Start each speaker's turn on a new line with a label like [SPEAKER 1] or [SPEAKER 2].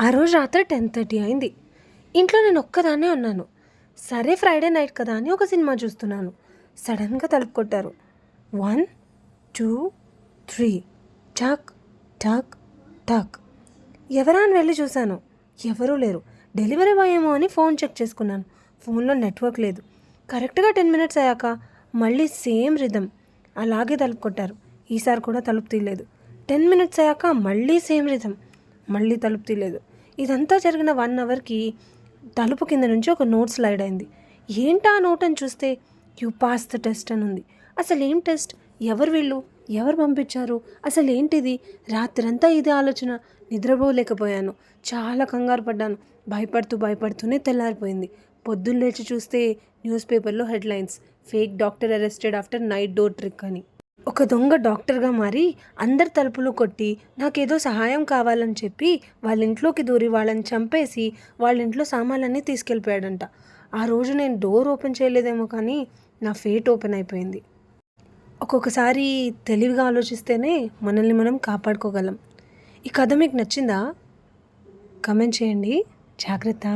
[SPEAKER 1] ఆ రోజు రాత్రి 10:30 అయింది. ఇంట్లో నేను ఒక్కదాన్నే ఉన్నాను. సరే ఫ్రైడే నైట్ కదా అని ఒక సినిమా చూస్తున్నాను. సడన్గా తలుపు కొట్టారు. 1, 2, 3 టక్ టక్ టక్. ఎవరా అని వెళ్ళి చూశాను. ఎవరూ లేరు. డెలివరీ బాయ్ ఏమో అని ఫోన్ చెక్ చేసుకున్నాను. ఫోన్లో నెట్వర్క్ లేదు. కరెక్ట్గా 10 మినిట్స్ అయ్యాక మళ్ళీ సేమ్ రిథమ్. అలాగే తలుపు కొట్టారు. ఈసారి కూడా తలుపు తీయలేదు. 10 మినిట్స్ అయ్యాక మళ్ళీ సేమ్ రిథమ్. మళ్ళీ తలుపు తీయలేదు. ఇదంతా జరిగిన 1 అవర్కి తలుపు కింద నుంచి ఒక నోట్ స్లైడ్ అయింది. ఏంటా నోట్ అని చూస్తే యూ పాస్ ద టెస్ట్ అని ఉంది. అసలు ఏం టెస్ట్? ఎవరు వీళ్ళు? ఎవరు పంపించారు? అసలు ఏంటిది? రాత్రంతా ఇదే ఆలోచన. నిద్రపోలేకపోయాను. చాలా కంగారు పడ్డాను. భయపడుతూనే తెల్లారిపోయింది. పొద్దున్న లేచి చూస్తే న్యూస్ పేపర్లో headlines, fake doctor arrested after night door trick అని. ఒక దొంగ డాక్టర్గా మారి అందరి తలుపులు కొట్టి నాకేదో సహాయం కావాలని చెప్పి వాళ్ళ ఇంట్లోకి దూరి వాళ్ళని చంపేసి వాళ్ళ ఇంట్లో సామాన్లన్నీ తీసుకెళ్ళిపోయాడంట. ఆ రోజు నేను డోర్ ఓపెన్ చేయలేదేమో కానీ నా ఫేట్ ఓపెన్ అయిపోయింది. ఒక్కొక్కసారి తెలివిగా ఆలోచిస్తేనే మనల్ని మనం కాపాడుకోగలం. ఈ కథ మీకు నచ్చిందా? కమెంట్ చేయండి. జాగ్రత్త.